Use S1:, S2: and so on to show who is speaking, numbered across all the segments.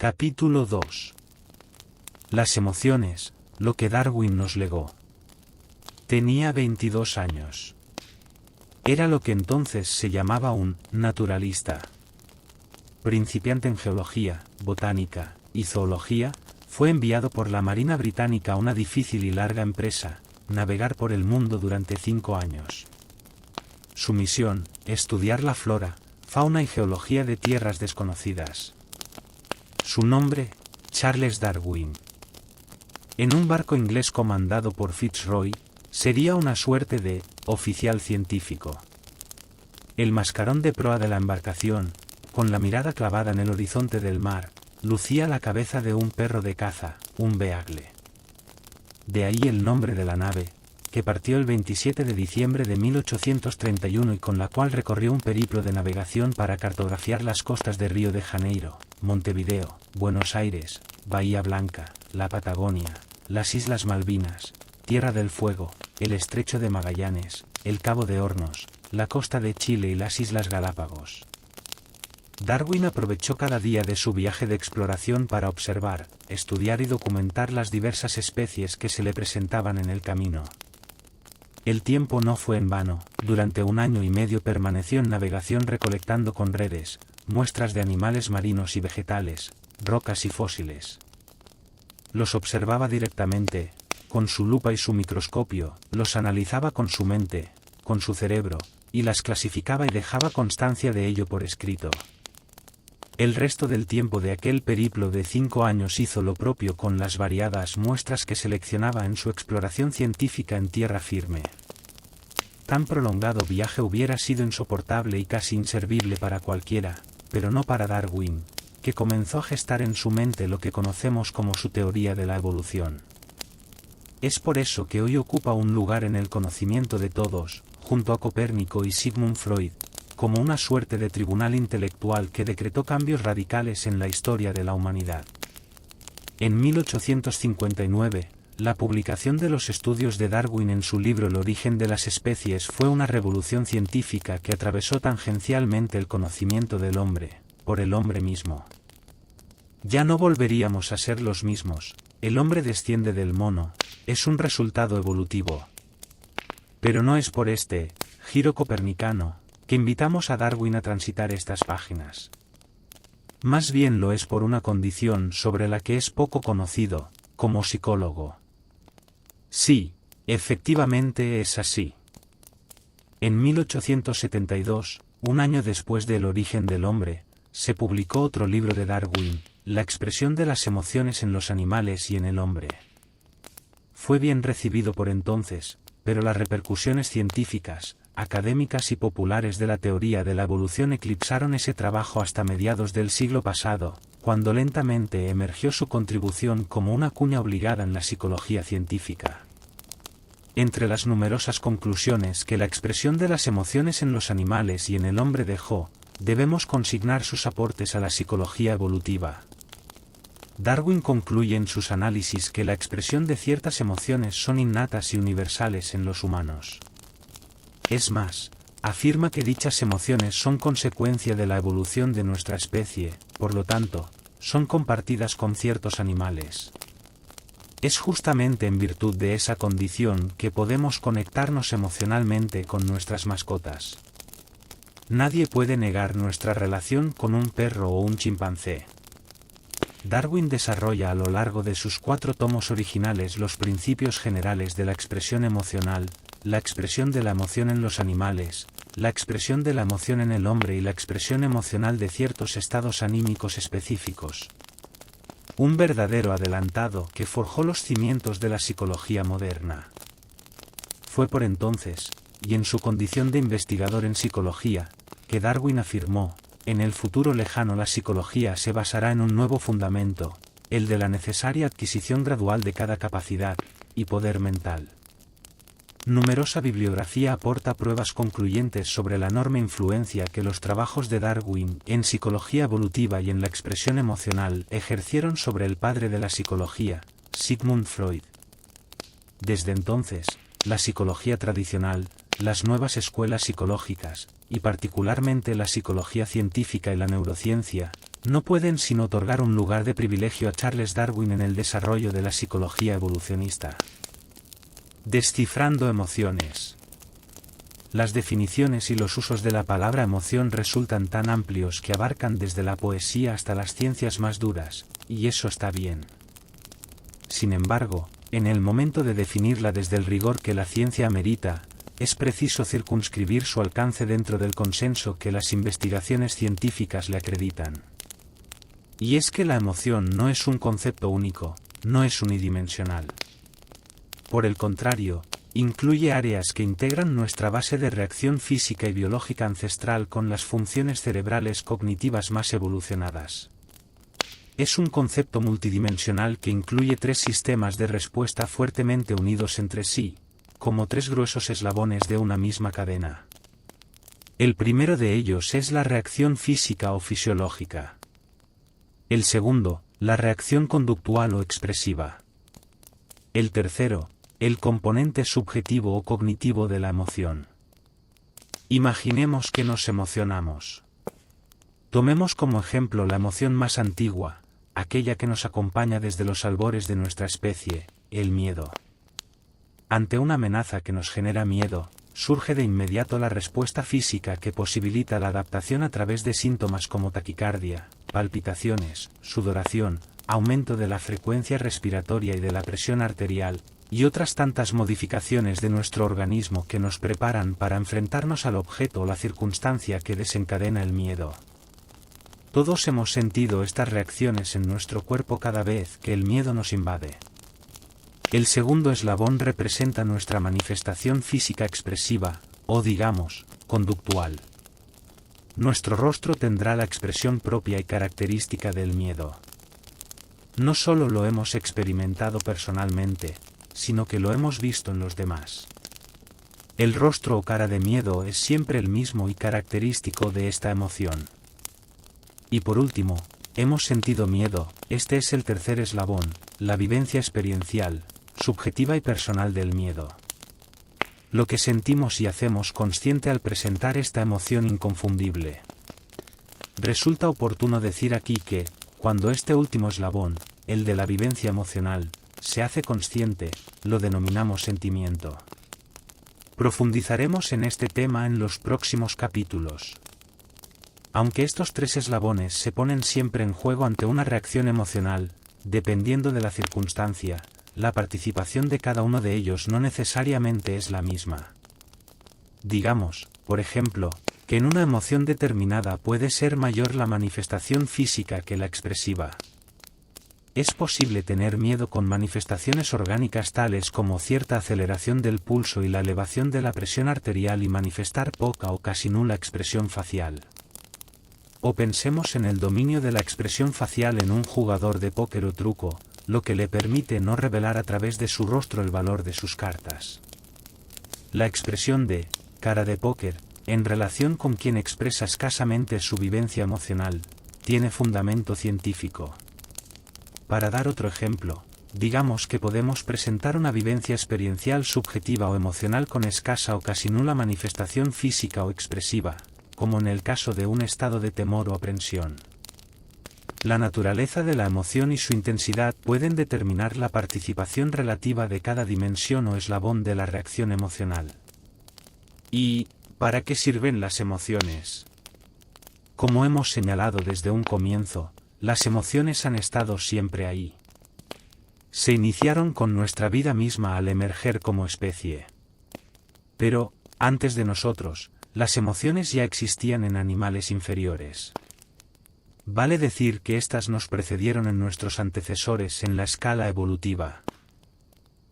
S1: Capítulo 2. Las emociones, lo que Darwin nos legó. Tenía 22 años. Era lo que entonces se llamaba un naturalista. Principiante en geología, botánica y zoología, fue enviado por la Marina Británica a una difícil y larga empresa, navegar por el mundo durante 5 años. Su misión, estudiar la flora, fauna y geología de tierras desconocidas. Su nombre, Charles Darwin. En un barco inglés comandado por Fitzroy, sería una suerte de oficial científico. El mascarón de proa de la embarcación, con la mirada clavada en el horizonte del mar, lucía la cabeza de un perro de caza, un beagle. De ahí el nombre de la nave, que partió el 27 de diciembre de 1831 y con la cual recorrió un periplo de navegación para cartografiar las costas de Río de Janeiro, Montevideo, Buenos Aires, Bahía Blanca, la Patagonia, las Islas Malvinas, Tierra del Fuego, el Estrecho de Magallanes, el Cabo de Hornos, la costa de Chile y las Islas Galápagos. Darwin aprovechó cada día de su viaje de exploración para observar, estudiar y documentar las diversas especies que se le presentaban en el camino. El tiempo no fue en vano, durante 1 año y medio permaneció en navegación recolectando con redes, muestras de animales marinos y vegetales, rocas y fósiles. Los observaba directamente, con su lupa y su microscopio, los analizaba con su mente, con su cerebro, y las clasificaba y dejaba constancia de ello por escrito. El resto del tiempo de aquel periplo de 5 años hizo lo propio con las variadas muestras que seleccionaba en su exploración científica en tierra firme. Tan prolongado viaje hubiera sido insoportable y casi inservible para cualquiera, pero no para Darwin, que comenzó a gestar en su mente lo que conocemos como su teoría de la evolución. Es por eso que hoy ocupa un lugar en el conocimiento de todos, junto a Copérnico y Sigmund Freud, como una suerte de tribunal intelectual que decretó cambios radicales en la historia de la humanidad. En 1859, la publicación de los estudios de Darwin en su libro El origen de las especies fue una revolución científica que atravesó tangencialmente el conocimiento del hombre, por el hombre mismo. Ya no volveríamos a ser los mismos, el hombre desciende del mono, es un resultado evolutivo. Pero no es por este giro copernicano que invitamos a Darwin a transitar estas páginas. Más bien lo es por una condición sobre la que es poco conocido, como psicólogo. Sí, efectivamente es así. En 1872, 1 año después de El origen del hombre, se publicó otro libro de Darwin, La expresión de las emociones en los animales y en el hombre. Fue bien recibido por entonces, pero las repercusiones científicas, académicas y populares de la teoría de la evolución eclipsaron ese trabajo hasta mediados del siglo pasado, cuando lentamente emergió su contribución como una cuña obligada en la psicología científica. Entre las numerosas conclusiones que la expresión de las emociones en los animales y en el hombre dejó, debemos consignar sus aportes a la psicología evolutiva. Darwin concluye en sus análisis que la expresión de ciertas emociones son innatas y universales en los humanos. Es más, afirma que dichas emociones son consecuencia de la evolución de nuestra especie, por lo tanto, son compartidas con ciertos animales. Es justamente en virtud de esa condición que podemos conectarnos emocionalmente con nuestras mascotas. Nadie puede negar nuestra relación con un perro o un chimpancé. Darwin desarrolla a lo largo de sus 4 tomos originales los principios generales de la expresión emocional, la expresión de la emoción en los animales, la expresión de la emoción en el hombre y la expresión emocional de ciertos estados anímicos específicos. Un verdadero adelantado que forjó los cimientos de la psicología moderna. Fue por entonces, y en su condición de investigador en psicología, que Darwin afirmó, en el futuro lejano la psicología se basará en un nuevo fundamento, el de la necesaria adquisición gradual de cada capacidad y poder mental. Numerosa bibliografía aporta pruebas concluyentes sobre la enorme influencia que los trabajos de Darwin en psicología evolutiva y en la expresión emocional ejercieron sobre el padre de la psicología, Sigmund Freud. Desde entonces, la psicología tradicional, las nuevas escuelas psicológicas, y particularmente la psicología científica y la neurociencia, no pueden sino otorgar un lugar de privilegio a Charles Darwin en el desarrollo de la psicología evolucionista. Descifrando emociones. Las definiciones y los usos de la palabra emoción resultan tan amplios que abarcan desde la poesía hasta las ciencias más duras, y eso está bien. Sin embargo, en el momento de definirla desde el rigor que la ciencia amerita, es preciso circunscribir su alcance dentro del consenso que las investigaciones científicas le acreditan. Y es que la emoción no es un concepto único, no es unidimensional. Por el contrario, incluye áreas que integran nuestra base de reacción física y biológica ancestral con las funciones cerebrales cognitivas más evolucionadas. Es un concepto multidimensional que incluye tres sistemas de respuesta fuertemente unidos entre sí, como tres gruesos eslabones de una misma cadena. El primero de ellos es la reacción física o fisiológica. El segundo, la reacción conductual o expresiva. El tercero, el componente subjetivo o cognitivo de la emoción. Imaginemos que nos emocionamos. Tomemos como ejemplo la emoción más antigua, aquella que nos acompaña desde los albores de nuestra especie, el miedo. Ante una amenaza que nos genera miedo, surge de inmediato la respuesta física que posibilita la adaptación a través de síntomas como taquicardia, palpitaciones, sudoración, aumento de la frecuencia respiratoria y de la presión arterial, y otras tantas modificaciones de nuestro organismo que nos preparan para enfrentarnos al objeto o la circunstancia que desencadena el miedo. Todos hemos sentido estas reacciones en nuestro cuerpo cada vez que el miedo nos invade. El segundo eslabón representa nuestra manifestación física expresiva, o digamos, conductual. Nuestro rostro tendrá la expresión propia y característica del miedo. No solo lo hemos experimentado personalmente, sino que lo hemos visto en los demás. El rostro o cara de miedo es siempre el mismo y característico de esta emoción. Y por último, hemos sentido miedo, este es el tercer eslabón, la vivencia experiencial, subjetiva y personal del miedo. Lo que sentimos y hacemos consciente al presentar esta emoción inconfundible. Resulta oportuno decir aquí que, cuando este último eslabón, el de la vivencia emocional, se hace consciente, lo denominamos sentimiento. Profundizaremos en este tema en los próximos capítulos. Aunque estos tres eslabones se ponen siempre en juego ante una reacción emocional, dependiendo de la circunstancia, la participación de cada uno de ellos no necesariamente es la misma. Digamos, por ejemplo, que en una emoción determinada puede ser mayor la manifestación física que la expresiva. Es posible tener miedo con manifestaciones orgánicas tales como cierta aceleración del pulso y la elevación de la presión arterial y manifestar poca o casi nula expresión facial. O pensemos en el dominio de la expresión facial en un jugador de póquer o truco, lo que le permite no revelar a través de su rostro el valor de sus cartas. La expresión de cara de póquer, en relación con quien expresa escasamente su vivencia emocional, tiene fundamento científico. Para dar otro ejemplo, digamos que podemos presentar una vivencia experiencial subjetiva o emocional con escasa o casi nula manifestación física o expresiva, como en el caso de un estado de temor o aprensión. La naturaleza de la emoción y su intensidad pueden determinar la participación relativa de cada dimensión o eslabón de la reacción emocional. ¿Y para qué sirven las emociones? Como hemos señalado desde un comienzo, las emociones han estado siempre ahí. Se iniciaron con nuestra vida misma al emerger como especie. Pero, antes de nosotros, las emociones ya existían en animales inferiores. Vale decir que éstas nos precedieron en nuestros antecesores en la escala evolutiva.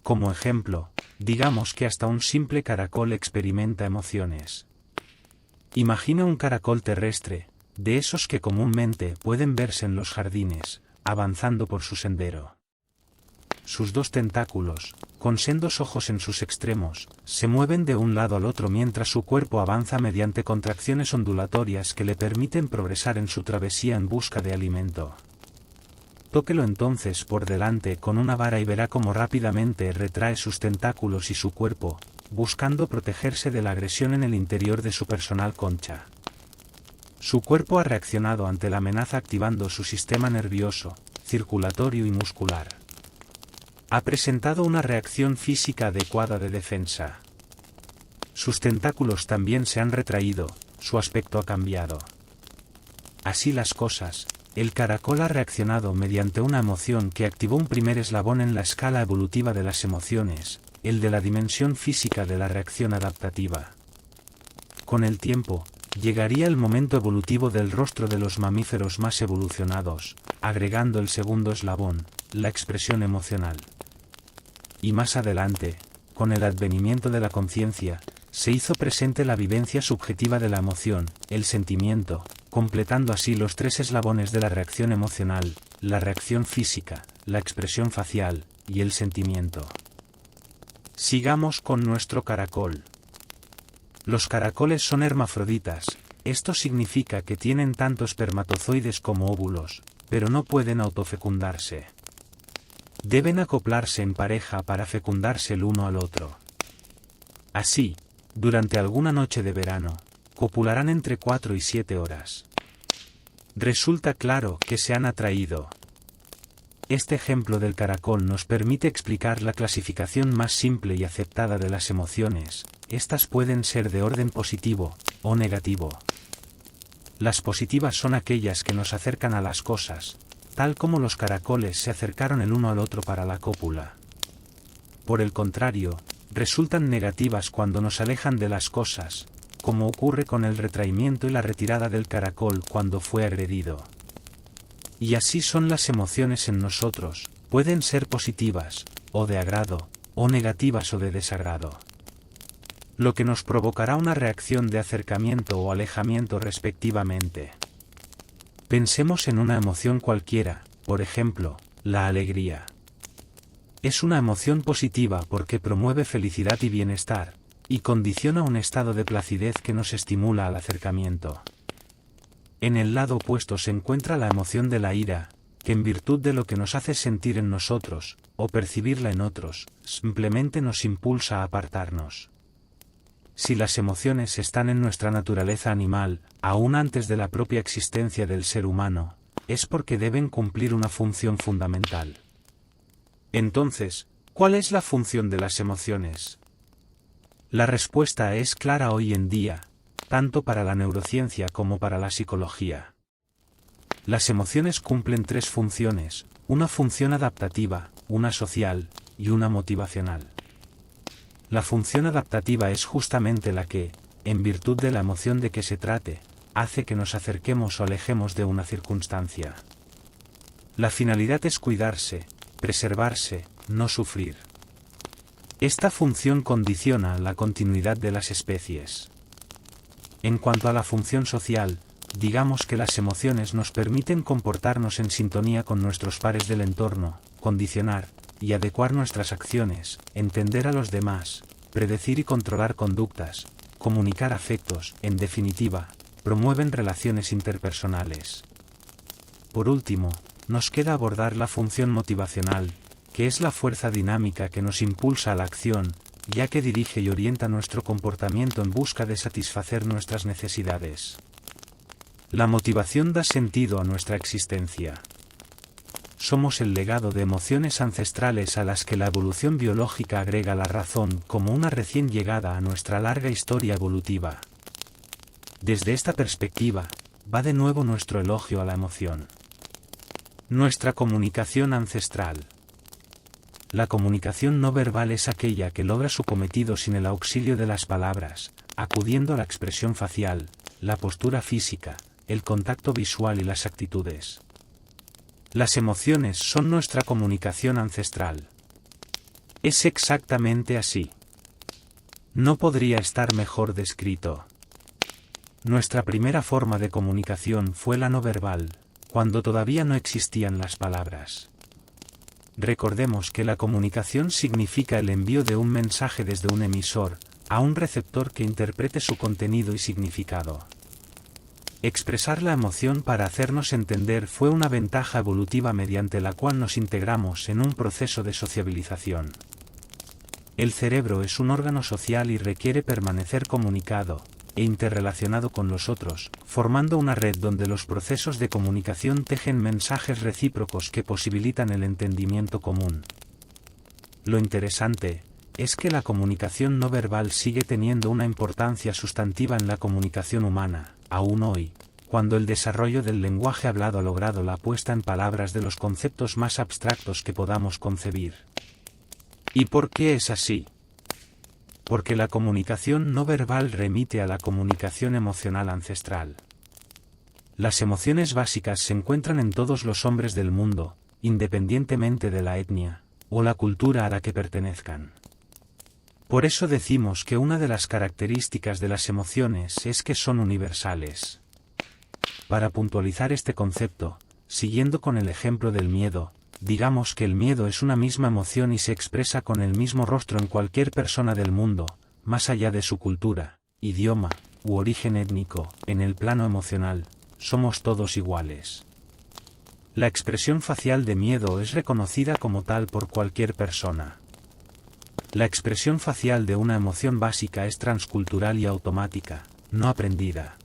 S1: Como ejemplo, digamos que hasta un simple caracol experimenta emociones. Imagina un caracol terrestre, de esos que comúnmente pueden verse en los jardines, avanzando por su sendero. Sus dos tentáculos, con sendos ojos en sus extremos, se mueven de un lado al otro mientras su cuerpo avanza mediante contracciones ondulatorias que le permiten progresar en su travesía en busca de alimento. Tóquelo entonces por delante con una vara y verá cómo rápidamente retrae sus tentáculos y su cuerpo, buscando protegerse de la agresión en el interior de su personal concha. Su cuerpo ha reaccionado ante la amenaza activando su sistema nervioso, circulatorio y muscular. Ha presentado una reacción física adecuada de defensa. Sus tentáculos también se han retraído, su aspecto ha cambiado. Así las cosas, el caracol ha reaccionado mediante una emoción que activó un primer eslabón en la escala evolutiva de las emociones, el de la dimensión física de la reacción adaptativa. Con el tiempo, llegaría el momento evolutivo del rostro de los mamíferos más evolucionados, agregando el segundo eslabón, la expresión emocional. Y más adelante, con el advenimiento de la conciencia, se hizo presente la vivencia subjetiva de la emoción, el sentimiento, completando así los tres eslabones de la reacción emocional, la reacción física, la expresión facial, y el sentimiento. Sigamos con nuestro caracol. Los caracoles son hermafroditas, esto significa que tienen tanto espermatozoides como óvulos, pero no pueden autofecundarse. Deben acoplarse en pareja para fecundarse el uno al otro. Así, durante alguna noche de verano, copularán entre 4 y 7 horas. Resulta claro que se han atraído. Este ejemplo del caracol nos permite explicar la clasificación más simple y aceptada de las emociones. Estas pueden ser de orden positivo o negativo. Las positivas son aquellas que nos acercan a las cosas, tal como los caracoles se acercaron el uno al otro para la cópula. Por el contrario, resultan negativas cuando nos alejan de las cosas, como ocurre con el retraimiento y la retirada del caracol cuando fue agredido. Y así son las emociones en nosotros, pueden ser positivas, o de agrado, o negativas o de desagrado. Lo que nos provocará una reacción de acercamiento o alejamiento respectivamente. Pensemos en una emoción cualquiera, por ejemplo, la alegría. Es una emoción positiva porque promueve felicidad y bienestar, y condiciona un estado de placidez que nos estimula al acercamiento. En el lado opuesto se encuentra la emoción de la ira, que en virtud de lo que nos hace sentir en nosotros, o percibirla en otros, simplemente nos impulsa a apartarnos. Si las emociones están en nuestra naturaleza animal, aún antes de la propia existencia del ser humano, es porque deben cumplir una función fundamental. Entonces, ¿cuál es la función de las emociones? La respuesta es clara hoy en día, tanto para la neurociencia como para la psicología. Las emociones cumplen tres funciones, una función adaptativa, una social, y una motivacional. La función adaptativa es justamente la que, en virtud de la emoción de que se trate, hace que nos acerquemos o alejemos de una circunstancia. La finalidad es cuidarse, preservarse, no sufrir. Esta función condiciona la continuidad de las especies. En cuanto a la función social, digamos que las emociones nos permiten comportarnos en sintonía con nuestros pares del entorno, condicionar y adecuar nuestras acciones, entender a los demás, predecir y controlar conductas, comunicar afectos, en definitiva, promueven relaciones interpersonales. Por último, nos queda abordar la función motivacional, que es la fuerza dinámica que nos impulsa a la acción, ya que dirige y orienta nuestro comportamiento en busca de satisfacer nuestras necesidades. La motivación da sentido a nuestra existencia. Somos el legado de emociones ancestrales a las que la evolución biológica agrega la razón como una recién llegada a nuestra larga historia evolutiva. Desde esta perspectiva, va de nuevo nuestro elogio a la emoción. Nuestra comunicación ancestral. La comunicación no verbal es aquella que logra su cometido sin el auxilio de las palabras, acudiendo a la expresión facial, la postura física, el contacto visual y las actitudes. Las emociones son nuestra comunicación ancestral. Es exactamente así. No podría estar mejor descrito. Nuestra primera forma de comunicación fue la no verbal, cuando todavía no existían las palabras. Recordemos que la comunicación significa el envío de un mensaje desde un emisor a un receptor que interprete su contenido y significado. Expresar la emoción para hacernos entender fue una ventaja evolutiva mediante la cual nos integramos en un proceso de sociabilización. El cerebro es un órgano social y requiere permanecer comunicado, e interrelacionado con los otros, formando una red donde los procesos de comunicación tejen mensajes recíprocos que posibilitan el entendimiento común. Lo interesante es que la comunicación no verbal sigue teniendo una importancia sustantiva en la comunicación humana, aún hoy, cuando el desarrollo del lenguaje hablado ha logrado la puesta en palabras de los conceptos más abstractos que podamos concebir. ¿Y por qué es así? Porque la comunicación no verbal remite a la comunicación emocional ancestral. Las emociones básicas se encuentran en todos los hombres del mundo, independientemente de la etnia o la cultura a la que pertenezcan. Por eso decimos que una de las características de las emociones es que son universales. Para puntualizar este concepto, siguiendo con el ejemplo del miedo, digamos que el miedo es una misma emoción y se expresa con el mismo rostro en cualquier persona del mundo, más allá de su cultura, idioma, u origen étnico. En el plano emocional, somos todos iguales. La expresión facial de miedo es reconocida como tal por cualquier persona. La expresión facial de una emoción básica es transcultural y automática, no aprendida.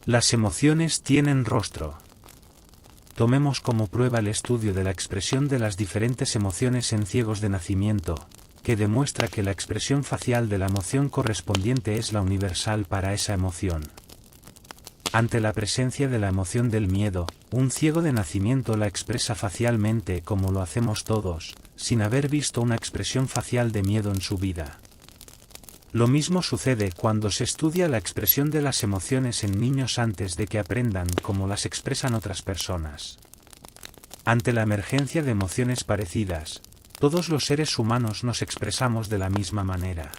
S1: Las emociones tienen rostro. Tomemos como prueba el estudio de la expresión de las diferentes emociones en ciegos de nacimiento, que demuestra que la expresión facial de la emoción correspondiente es la universal para esa emoción. Ante la presencia de la emoción del miedo, un ciego de nacimiento la expresa facialmente como lo hacemos todos, sin haber visto una expresión facial de miedo en su vida. Lo mismo sucede cuando se estudia la expresión de las emociones en niños antes de que aprendan cómo las expresan otras personas. Ante la emergencia de emociones parecidas, todos los seres humanos nos expresamos de la misma manera.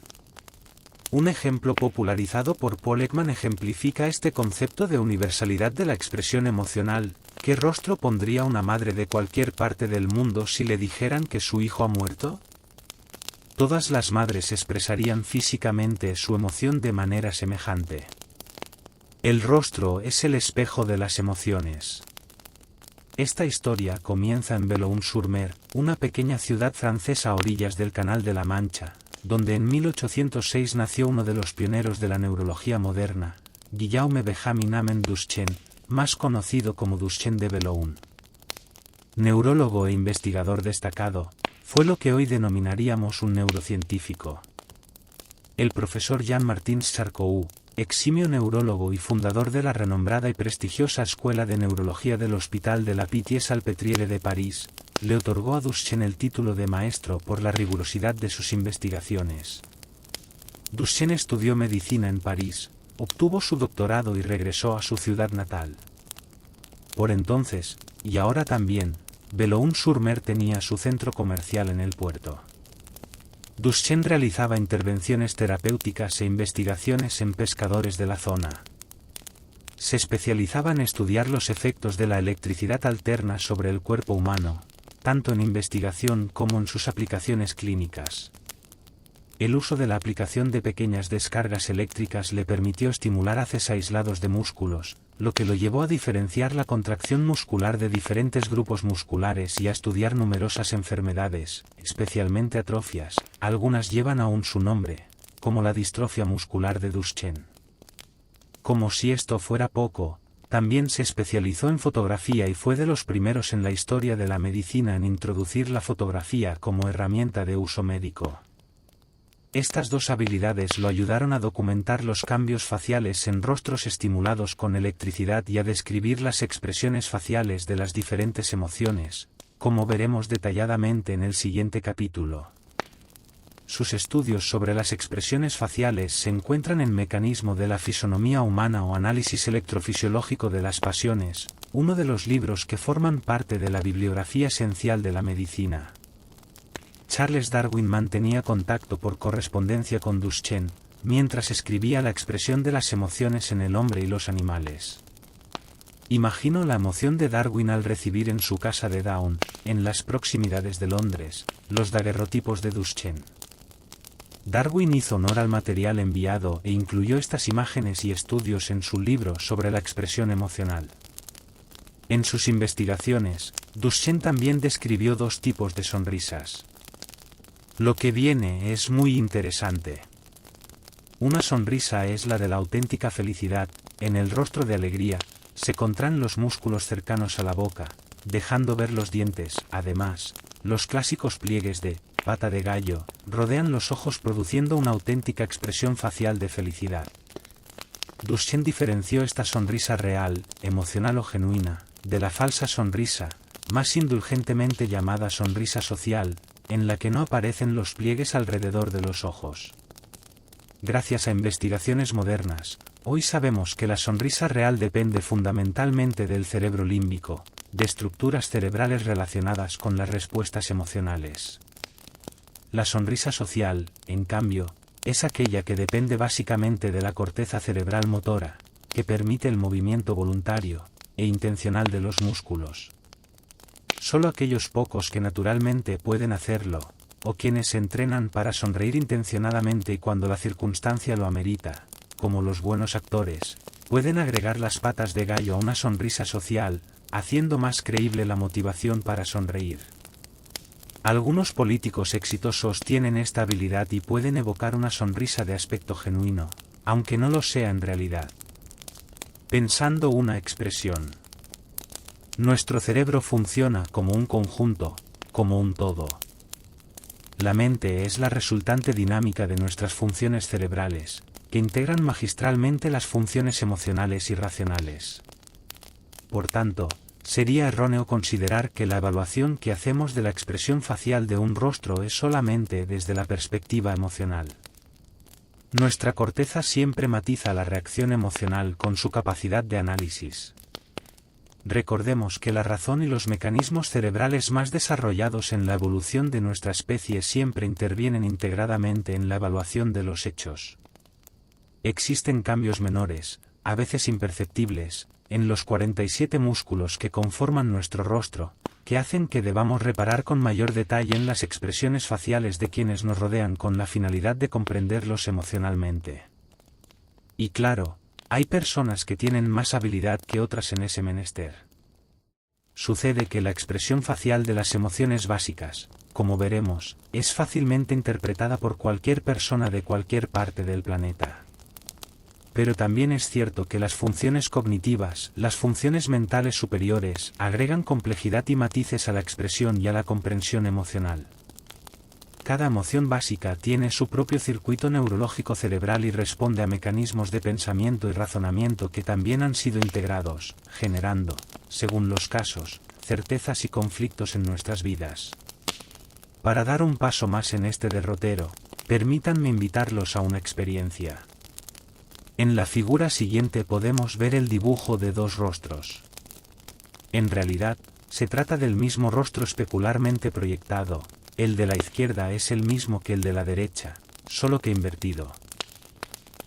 S1: Un ejemplo popularizado por Paul Ekman ejemplifica este concepto de universalidad de la expresión emocional. ¿Qué rostro pondría una madre de cualquier parte del mundo si le dijeran que su hijo ha muerto? Todas las madres expresarían físicamente su emoción de manera semejante. El rostro es el espejo de las emociones. Esta historia comienza en Boulogne-sur-Mer, una pequeña ciudad francesa a orillas del Canal de la Mancha, donde en 1806 nació uno de los pioneros de la neurología moderna, Guillaume Benjamin Amen Duchenne, más conocido como Duchenne de Boulogne. Neurólogo e investigador destacado, fue lo que hoy denominaríamos un neurocientífico. El profesor Jean-Martin Charcot, eximio neurólogo y fundador de la renombrada y prestigiosa Escuela de Neurología del Hospital de la Pitié-Salpêtrière de París, le otorgó a Duchenne el título de maestro por la rigurosidad de sus investigaciones. Duchenne estudió medicina en París, obtuvo su doctorado y regresó a su ciudad natal. Por entonces, y ahora también, Boulogne-sur-Mer tenía su centro comercial en el puerto. Duchenne realizaba intervenciones terapéuticas e investigaciones en pescadores de la zona. Se especializaba en estudiar los efectos de la electricidad alterna sobre el cuerpo humano, tanto en investigación como en sus aplicaciones clínicas. El uso de la aplicación de pequeñas descargas eléctricas le permitió estimular haces aislados de músculos, lo que lo llevó a diferenciar la contracción muscular de diferentes grupos musculares y a estudiar numerosas enfermedades, especialmente atrofias. Algunas llevan aún su nombre, como la distrofia muscular de Duchenne. Como si esto fuera poco, también se especializó en fotografía y fue de los primeros en la historia de la medicina en introducir la fotografía como herramienta de uso médico. Estas dos habilidades lo ayudaron a documentar los cambios faciales en rostros estimulados con electricidad y a describir las expresiones faciales de las diferentes emociones, como veremos detalladamente en el siguiente capítulo. Sus estudios sobre las expresiones faciales se encuentran en Mecanismo de la fisonomía humana o Análisis electrofisiológico de las pasiones, uno de los libros que forman parte de la bibliografía esencial de la medicina. Charles Darwin mantenía contacto por correspondencia con Duchenne, mientras escribía la expresión de las emociones en el hombre y los animales. Imagino la emoción de Darwin al recibir en su casa de Down, en las proximidades de Londres, los daguerrotipos de Duchenne. Darwin hizo honor al material enviado e incluyó estas imágenes y estudios en su libro sobre la expresión emocional. En sus investigaciones, Duchenne también describió dos tipos de sonrisas. Lo que viene es muy interesante. Una sonrisa es la de la auténtica felicidad. En el rostro de alegría, se contraen los músculos cercanos a la boca, dejando ver los dientes. Además, los clásicos pliegues de pata de gallo rodean los ojos produciendo una auténtica expresión facial de felicidad. Duchenne diferenció esta sonrisa real, emocional o genuina, de la falsa sonrisa, más indulgentemente llamada sonrisa social, en la que no aparecen los pliegues alrededor de los ojos. Gracias a investigaciones modernas, hoy sabemos que la sonrisa real depende fundamentalmente del cerebro límbico, de estructuras cerebrales relacionadas con las respuestas emocionales. La sonrisa social, en cambio, es aquella que depende básicamente de la corteza cerebral motora, que permite el movimiento voluntario e intencional de los músculos. Solo aquellos pocos que naturalmente pueden hacerlo, o quienes se entrenan para sonreír intencionadamente y cuando la circunstancia lo amerita, como los buenos actores, pueden agregar las patas de gallo a una sonrisa social, haciendo más creíble la motivación para sonreír. Algunos políticos exitosos tienen esta habilidad y pueden evocar una sonrisa de aspecto genuino, aunque no lo sea en realidad. Pensando una expresión. Nuestro cerebro funciona como un conjunto, como un todo. La mente es la resultante dinámica de nuestras funciones cerebrales, que integran magistralmente las funciones emocionales y racionales. Por tanto, sería erróneo considerar que la evaluación que hacemos de la expresión facial de un rostro es solamente desde la perspectiva emocional. Nuestra corteza siempre matiza la reacción emocional con su capacidad de análisis. Recordemos que la razón y los mecanismos cerebrales más desarrollados en la evolución de nuestra especie siempre intervienen integradamente en la evaluación de los hechos. Existen cambios menores, a veces imperceptibles, en los 47 músculos que conforman nuestro rostro, que hacen que debamos reparar con mayor detalle en las expresiones faciales de quienes nos rodean con la finalidad de comprenderlos emocionalmente. Y claro, hay personas que tienen más habilidad que otras en ese menester. Sucede que la expresión facial de las emociones básicas, como veremos, es fácilmente interpretada por cualquier persona de cualquier parte del planeta. Pero también es cierto que las funciones cognitivas, las funciones mentales superiores, agregan complejidad y matices a la expresión y a la comprensión emocional. Cada emoción básica tiene su propio circuito neurológico cerebral y responde a mecanismos de pensamiento y razonamiento que también han sido integrados, generando, según los casos, certezas y conflictos en nuestras vidas. Para dar un paso más en este derrotero, permítanme invitarlos a una experiencia. En la figura siguiente podemos ver el dibujo de dos rostros. En realidad, se trata del mismo rostro especularmente proyectado. El de la izquierda es el mismo que el de la derecha, solo que invertido.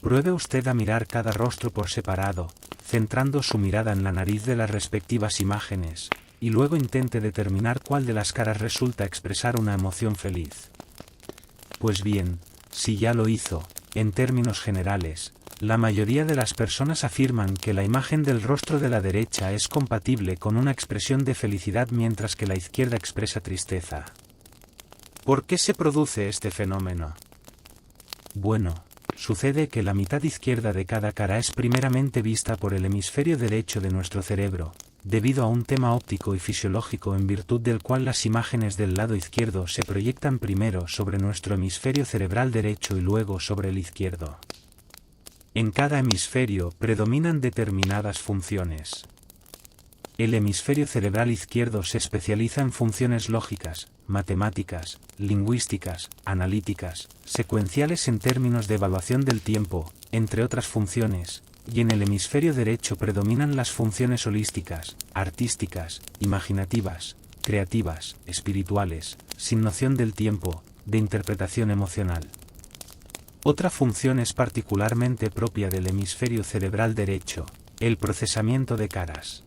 S1: Pruebe usted a mirar cada rostro por separado, centrando su mirada en la nariz de las respectivas imágenes, y luego intente determinar cuál de las caras resulta expresar una emoción feliz. Pues bien, si ya lo hizo, en términos generales, la mayoría de las personas afirman que la imagen del rostro de la derecha es compatible con una expresión de felicidad mientras que la izquierda expresa tristeza. ¿Por qué se produce este fenómeno? Bueno, sucede que la mitad izquierda de cada cara es primeramente vista por el hemisferio derecho de nuestro cerebro, debido a un tema óptico y fisiológico en virtud del cual las imágenes del lado izquierdo se proyectan primero sobre nuestro hemisferio cerebral derecho y luego sobre el izquierdo. En cada hemisferio predominan determinadas funciones. El hemisferio cerebral izquierdo se especializa en funciones lógicas, matemáticas, lingüísticas, analíticas, secuenciales en términos de evaluación del tiempo, entre otras funciones, y en el hemisferio derecho predominan las funciones holísticas, artísticas, imaginativas, creativas, espirituales, sin noción del tiempo, de interpretación emocional. Otra función es particularmente propia del hemisferio cerebral derecho, el procesamiento de caras.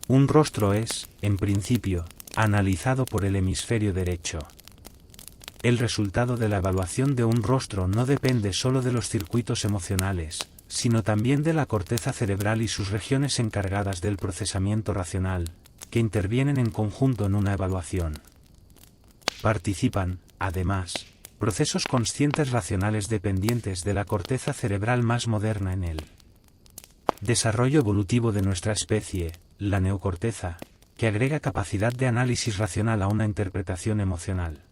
S1: Un rostro es, en principio, analizado por el hemisferio derecho. El resultado de la evaluación de un rostro no depende solo de los circuitos emocionales, sino también de la corteza cerebral y sus regiones encargadas del procesamiento racional, que intervienen en conjunto en una evaluación. Participan, además, procesos conscientes racionales dependientes de la corteza cerebral más moderna en el desarrollo evolutivo de nuestra especie, la neocorteza, que agrega capacidad de análisis racional a una interpretación emocional.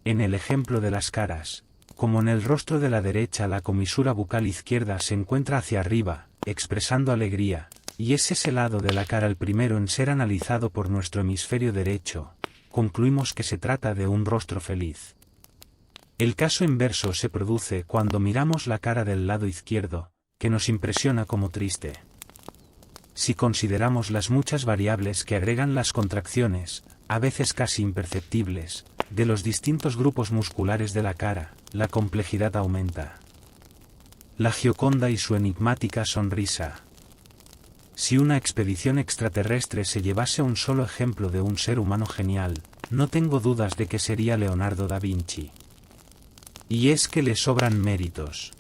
S1: En el ejemplo de las caras, como en el rostro de la derecha, la comisura bucal izquierda se encuentra hacia arriba, expresando alegría, y es ese lado de la cara el primero en ser analizado por nuestro hemisferio derecho, concluimos que se trata de un rostro feliz. El caso inverso se produce cuando miramos la cara del lado izquierdo, que nos impresiona como triste. Si consideramos las muchas variables que agregan las contracciones, a veces casi imperceptibles, de los distintos grupos musculares de la cara, la complejidad aumenta. La Gioconda y su enigmática sonrisa. Si una expedición extraterrestre se llevase un solo ejemplo de un ser humano genial, no tengo dudas de que sería Leonardo da Vinci. Y es que le sobran méritos.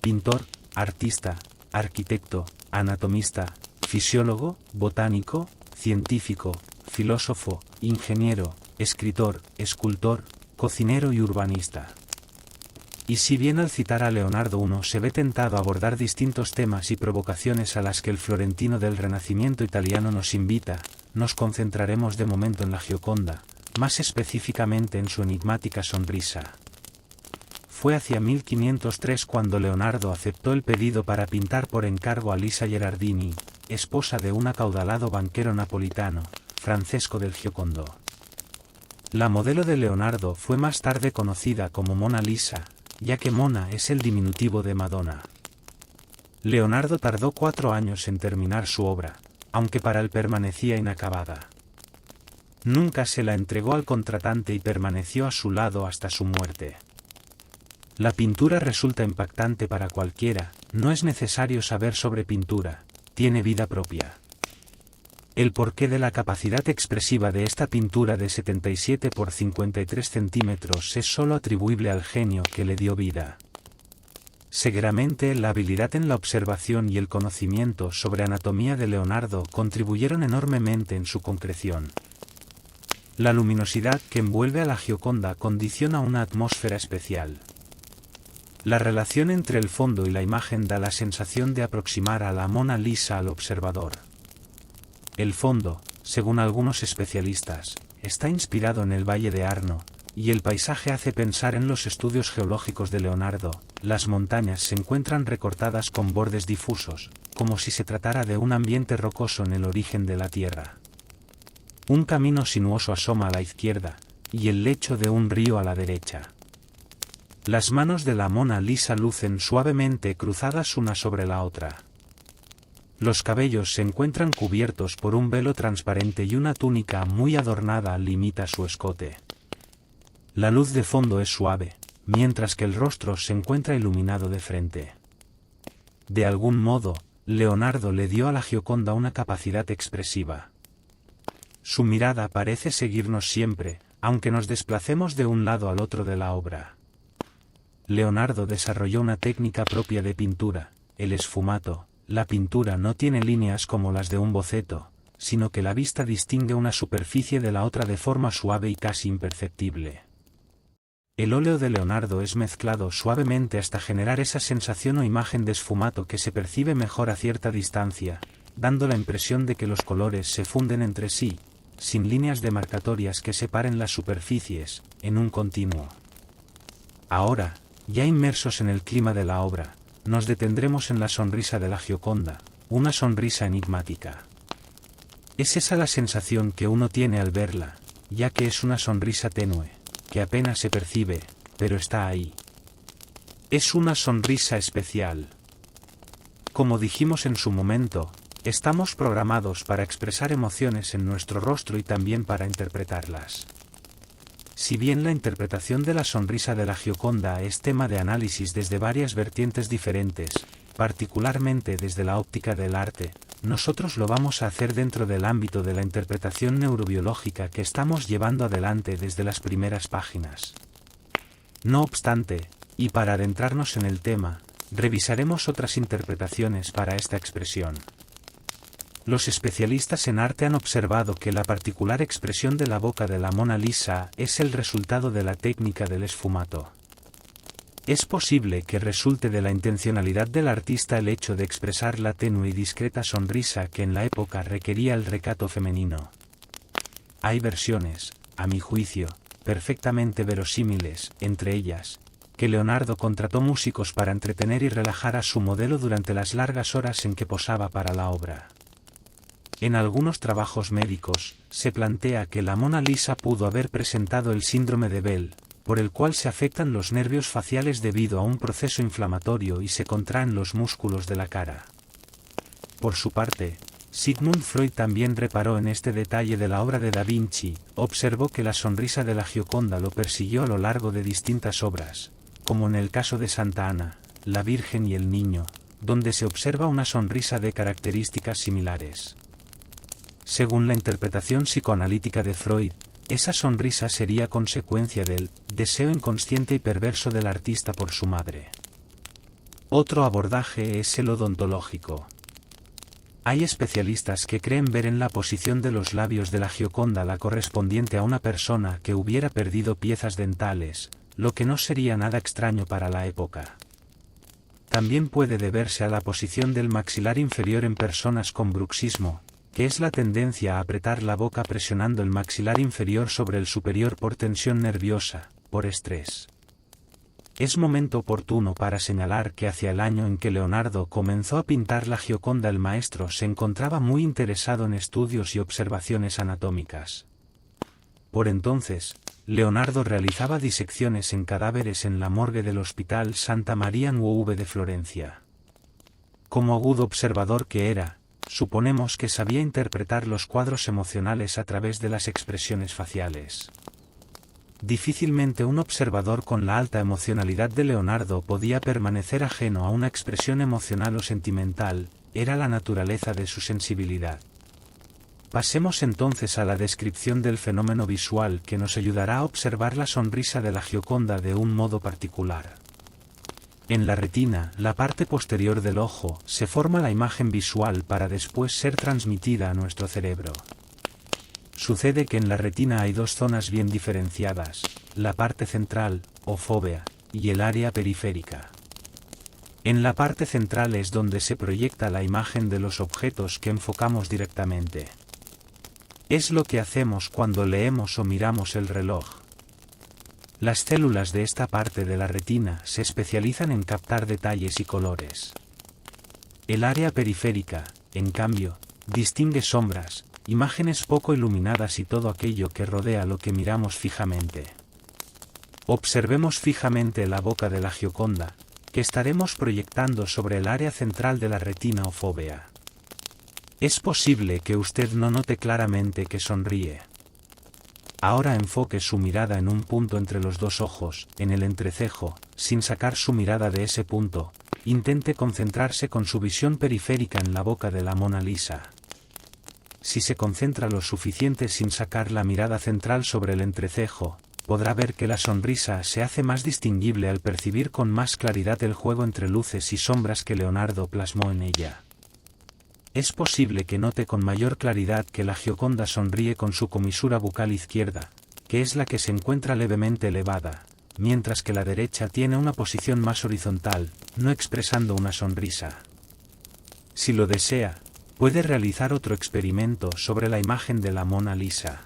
S1: Pintor, artista, arquitecto, anatomista, fisiólogo, botánico, científico, filósofo, ingeniero, escritor, escultor, cocinero y urbanista. Y si bien al citar a Leonardo uno se ve tentado a abordar distintos temas y provocaciones a las que el florentino del Renacimiento italiano nos invita, nos concentraremos de momento en la Gioconda, más específicamente en su enigmática sonrisa. Fue hacia 1503 cuando Leonardo aceptó el pedido para pintar por encargo a Lisa Gherardini, esposa de un acaudalado banquero napolitano, Francesco del Giocondo. La modelo de Leonardo fue más tarde conocida como Mona Lisa, ya que Mona es el diminutivo de Madonna. Leonardo tardó 4 años en terminar su obra, aunque para él permanecía inacabada. Nunca se la entregó al contratante y permaneció a su lado hasta su muerte. La pintura resulta impactante para cualquiera, no es necesario saber sobre pintura, tiene vida propia. El porqué de la capacidad expresiva de esta pintura de 77 por 53 centímetros es solo atribuible al genio que le dio vida. Seguramente la habilidad en la observación y el conocimiento sobre anatomía de Leonardo contribuyeron enormemente en su concreción. La luminosidad que envuelve a la Gioconda condiciona una atmósfera especial. La relación entre el fondo y la imagen da la sensación de aproximar a la Mona Lisa al observador. El fondo, según algunos especialistas, está inspirado en el Valle de Arno, y el paisaje hace pensar en los estudios geológicos de Leonardo. Las montañas se encuentran recortadas con bordes difusos, como si se tratara de un ambiente rocoso en el origen de la Tierra. Un camino sinuoso asoma a la izquierda, y el lecho de un río a la derecha. Las manos de la Mona Lisa lucen suavemente cruzadas una sobre la otra. Los cabellos se encuentran cubiertos por un velo transparente y una túnica muy adornada limita su escote. La luz de fondo es suave, mientras que el rostro se encuentra iluminado de frente. De algún modo, Leonardo le dio a la Gioconda una capacidad expresiva. Su mirada parece seguirnos siempre, aunque nos desplacemos de un lado al otro de la obra. Leonardo desarrolló una técnica propia de pintura, el esfumato. La pintura no tiene líneas como las de un boceto, sino que la vista distingue una superficie de la otra de forma suave y casi imperceptible. El óleo de Leonardo es mezclado suavemente hasta generar esa sensación o imagen de esfumato que se percibe mejor a cierta distancia, dando la impresión de que los colores se funden entre sí, sin líneas demarcatorias que separen las superficies, en un continuo. Ahora, ya inmersos en el clima de la obra, nos detendremos en la sonrisa de la Gioconda, una sonrisa enigmática. Es esa la sensación que uno tiene al verla, ya que es una sonrisa tenue, que apenas se percibe, pero está ahí. Es una sonrisa especial. Como dijimos en su momento, estamos programados para expresar emociones en nuestro rostro y también para interpretarlas. Si bien la interpretación de la sonrisa de la Gioconda es tema de análisis desde varias vertientes diferentes, particularmente desde la óptica del arte, nosotros lo vamos a hacer dentro del ámbito de la interpretación neurobiológica que estamos llevando adelante desde las primeras páginas. No obstante, y para adentrarnos en el tema, revisaremos otras interpretaciones para esta expresión. Los especialistas en arte han observado que la particular expresión de la boca de la Mona Lisa es el resultado de la técnica del esfumato. Es posible que resulte de la intencionalidad del artista el hecho de expresar la tenue y discreta sonrisa que en la época requería el recato femenino. Hay versiones, a mi juicio, perfectamente verosímiles, entre ellas, que Leonardo contrató músicos para entretener y relajar a su modelo durante las largas horas en que posaba para la obra. En algunos trabajos médicos, se plantea que la Mona Lisa pudo haber presentado el síndrome de Bell, por el cual se afectan los nervios faciales debido a un proceso inflamatorio y se contraen los músculos de la cara. Por su parte, Sigmund Freud también reparó en este detalle de la obra de Da Vinci, observó que la sonrisa de la Gioconda lo persiguió a lo largo de distintas obras, como en el caso de Santa Ana, la Virgen y el Niño, donde se observa una sonrisa de características similares. Según la interpretación psicoanalítica de Freud, esa sonrisa sería consecuencia del deseo inconsciente y perverso del artista por su madre. Otro abordaje es el odontológico. Hay especialistas que creen ver en la posición de los labios de la Gioconda la correspondiente a una persona que hubiera perdido piezas dentales, lo que no sería nada extraño para la época. También puede deberse a la posición del maxilar inferior en personas con bruxismo, que es la tendencia a apretar la boca presionando el maxilar inferior sobre el superior por tensión nerviosa, por estrés. Es momento oportuno para señalar que hacia el año en que Leonardo comenzó a pintar la Gioconda el maestro se encontraba muy interesado en estudios y observaciones anatómicas. Por entonces, Leonardo realizaba disecciones en cadáveres en la morgue del Hospital Santa Maria Nuove de Florencia. Como agudo observador que era, suponemos que sabía interpretar los cuadros emocionales a través de las expresiones faciales. Difícilmente un observador con la alta emocionalidad de Leonardo podía permanecer ajeno a una expresión emocional o sentimental, era la naturaleza de su sensibilidad. Pasemos entonces a la descripción del fenómeno visual que nos ayudará a observar la sonrisa de la Gioconda de un modo particular. En la retina, la parte posterior del ojo, se forma la imagen visual para después ser transmitida a nuestro cerebro. Sucede que en la retina hay dos zonas bien diferenciadas, la parte central, o fóvea, y el área periférica. En la parte central es donde se proyecta la imagen de los objetos que enfocamos directamente. Es lo que hacemos cuando leemos o miramos el reloj. Las células de esta parte de la retina se especializan en captar detalles y colores. El área periférica, en cambio, distingue sombras, imágenes poco iluminadas y todo aquello que rodea lo que miramos fijamente. Observemos fijamente la boca de la Gioconda, que estaremos proyectando sobre el área central de la retina o fóvea. Es posible que usted no note claramente que sonríe. Ahora enfoque su mirada en un punto entre los dos ojos, en el entrecejo, sin sacar su mirada de ese punto, intente concentrarse con su visión periférica en la boca de la Mona Lisa. Si se concentra lo suficiente sin sacar la mirada central sobre el entrecejo, podrá ver que la sonrisa se hace más distinguible al percibir con más claridad el juego entre luces y sombras que Leonardo plasmó en ella. Es posible que note con mayor claridad que la Gioconda sonríe con su comisura bucal izquierda, que es la que se encuentra levemente elevada, mientras que la derecha tiene una posición más horizontal, no expresando una sonrisa. Si lo desea, puede realizar otro experimento sobre la imagen de la Mona Lisa.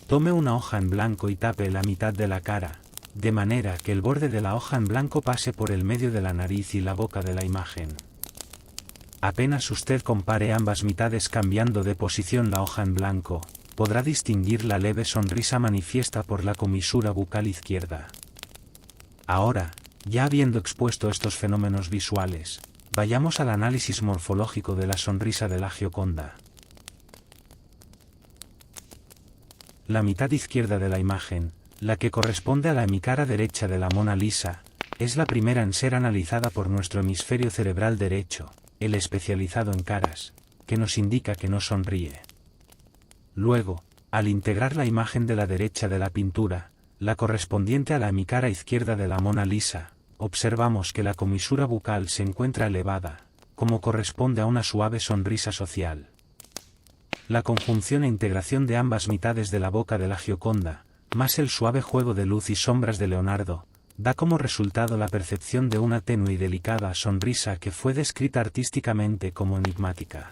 S1: Tome una hoja en blanco y tape la mitad de la cara, de manera que el borde de la hoja en blanco pase por el medio de la nariz y la boca de la imagen. Apenas usted compare ambas mitades cambiando de posición la hoja en blanco, podrá distinguir la leve sonrisa manifiesta por la comisura bucal izquierda. Ahora, ya habiendo expuesto estos fenómenos visuales, vayamos al análisis morfológico de la sonrisa de la Gioconda. La mitad izquierda de la imagen, la que corresponde a la hemicara derecha de la Mona Lisa, es la primera en ser analizada por nuestro hemisferio cerebral derecho, el especializado en caras, que nos indica que no sonríe. Luego, al integrar la imagen de la derecha de la pintura, la correspondiente a la hemicara izquierda de la Mona Lisa, observamos que la comisura bucal se encuentra elevada, como corresponde a una suave sonrisa social. La conjunción e integración de ambas mitades de la boca de la Gioconda, más el suave juego de luz y sombras de Leonardo, da como resultado la percepción de una tenue y delicada sonrisa que fue descrita artísticamente como enigmática.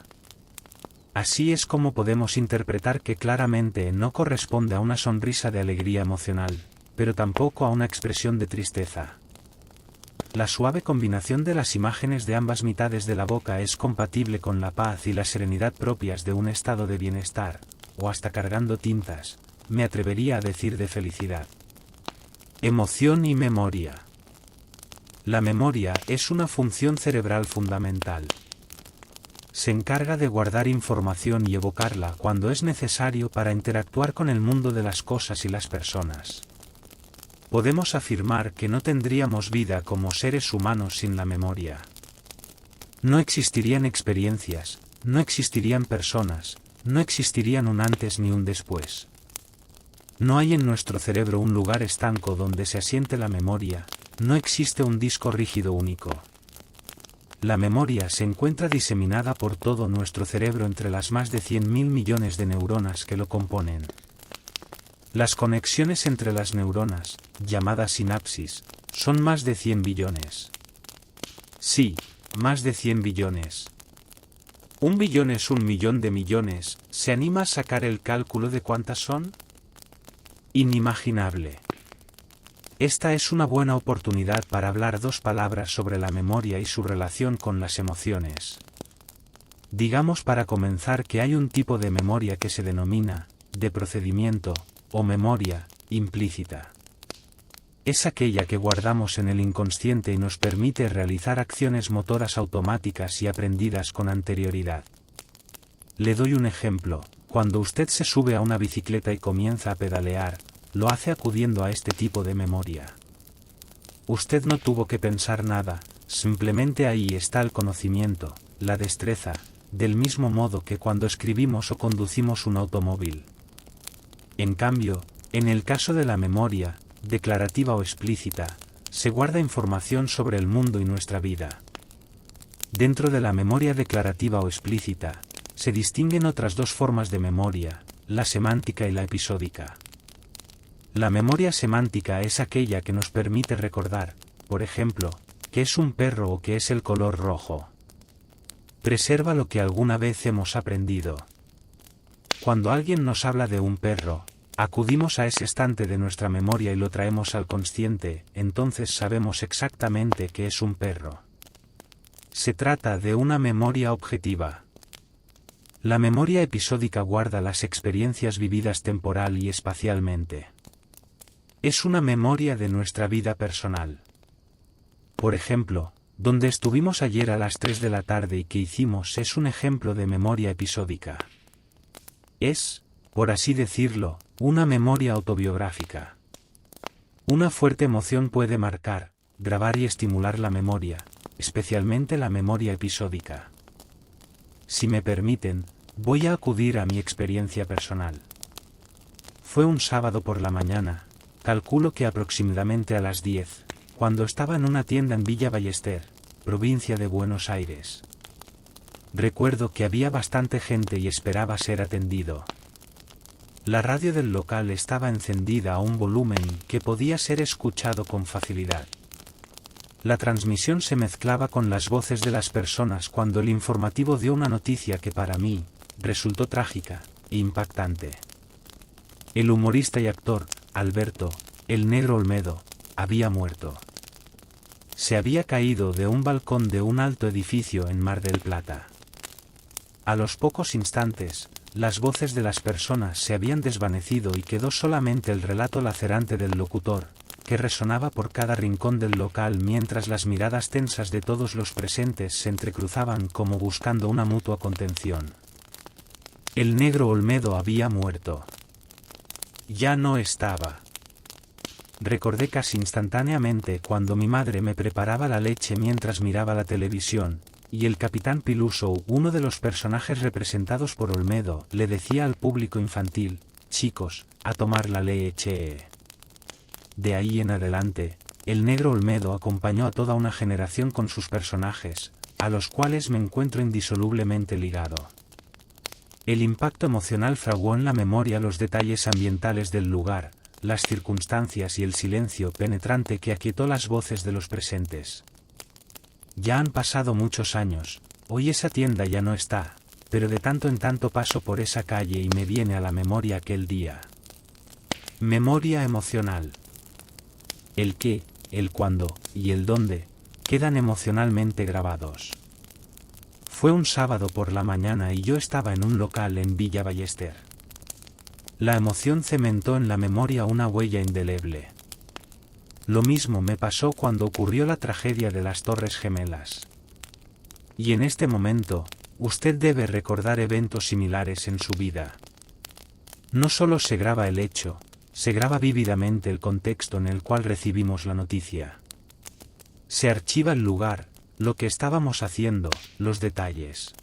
S1: Así es como podemos interpretar que claramente no corresponde a una sonrisa de alegría emocional, pero tampoco a una expresión de tristeza. La suave combinación de las imágenes de ambas mitades de la boca es compatible con la paz y la serenidad propias de un estado de bienestar, o hasta cargando tintas, me atrevería a decir de felicidad. Emoción y memoria. La memoria es una función cerebral fundamental. Se encarga de guardar información y evocarla cuando es necesario para interactuar con el mundo de las cosas y las personas. Podemos afirmar que no tendríamos vida como seres humanos sin la memoria. No existirían experiencias, no existirían personas, no existirían un antes ni un después. No hay en nuestro cerebro un lugar estanco donde se asiente la memoria, no existe un disco rígido único. La memoria se encuentra diseminada por todo nuestro cerebro entre las más de 100.000 millones de neuronas que lo componen. Las conexiones entre las neuronas, llamadas sinapsis, son más de 100 billones. Sí, más de 100 billones. 1 billón es 1 millón de millones, ¿se anima a sacar el cálculo de cuántas son? Inimaginable. Esta es una buena oportunidad para hablar dos palabras sobre la memoria y su relación con las emociones. Digamos para comenzar que hay un tipo de memoria que se denomina, de procedimiento, o memoria, implícita. Es aquella que guardamos en el inconsciente y nos permite realizar acciones motoras automáticas y aprendidas con anterioridad. Le doy un ejemplo, cuando usted se sube a una bicicleta y comienza a pedalear, lo hace acudiendo a este tipo de memoria. Usted no tuvo que pensar nada, simplemente ahí está el conocimiento, la destreza, del mismo modo que cuando escribimos o conducimos un automóvil. En cambio, en el caso de la memoria, declarativa o explícita, se guarda información sobre el mundo y nuestra vida. Dentro de la memoria declarativa o explícita, se distinguen otras dos formas de memoria, la semántica y la episódica. La memoria semántica es aquella que nos permite recordar, por ejemplo, qué es un perro o qué es el color rojo. Preserva lo que alguna vez hemos aprendido. Cuando alguien nos habla de un perro, acudimos a ese estante de nuestra memoria y lo traemos al consciente, entonces sabemos exactamente qué es un perro. Se trata de una memoria objetiva. La memoria episódica guarda las experiencias vividas temporal y espacialmente. Es una memoria de nuestra vida personal. Por ejemplo, donde estuvimos ayer a las 3 de la tarde y qué hicimos es un ejemplo de memoria episódica. Es, por así decirlo, una memoria autobiográfica. Una fuerte emoción puede marcar, grabar y estimular la memoria, especialmente la memoria episódica. Si me permiten, voy a acudir a mi experiencia personal. Fue un sábado por la mañana, calculo que aproximadamente a las 10, cuando estaba en una tienda en Villa Ballester, provincia de Buenos Aires. Recuerdo que había bastante gente y esperaba ser atendido. La radio del local estaba encendida a un volumen que podía ser escuchado con facilidad. La transmisión se mezclaba con las voces de las personas cuando el informativo dio una noticia que para mí resultó trágica e impactante. El humorista y actor, Alberto, el Negro Olmedo, había muerto. Se había caído de un balcón de un alto edificio en Mar del Plata. A los pocos instantes, las voces de las personas se habían desvanecido y quedó solamente el relato lacerante del locutor, que resonaba por cada rincón del local mientras las miradas tensas de todos los presentes se entrecruzaban como buscando una mutua contención. El Negro Olmedo había muerto. Ya no estaba. Recordé casi instantáneamente cuando mi madre me preparaba la leche mientras miraba la televisión, y el capitán Piluso, uno de los personajes representados por Olmedo, le decía al público infantil: chicos, a tomar la leche. De ahí en adelante, el Negro Olmedo acompañó a toda una generación con sus personajes, a los cuales me encuentro indisolublemente ligado. El impacto emocional fraguó en la memoria los detalles ambientales del lugar, las circunstancias y el silencio penetrante que aquietó las voces de los presentes. Ya han pasado muchos años, hoy esa tienda ya no está, pero de tanto en tanto paso por esa calle y me viene a la memoria aquel día. Memoria emocional. El qué, el cuándo y el dónde quedan emocionalmente grabados. Fue un sábado por la mañana y yo estaba en un local en Villa Ballester. La emoción cementó en la memoria una huella indeleble. Lo mismo me pasó cuando ocurrió la tragedia de las Torres Gemelas. Y en este momento, usted debe recordar eventos similares en su vida. No solo se graba el hecho, se graba vívidamente el contexto en el cual recibimos la noticia. Se archiva el lugar, lo que estábamos haciendo, los detalles.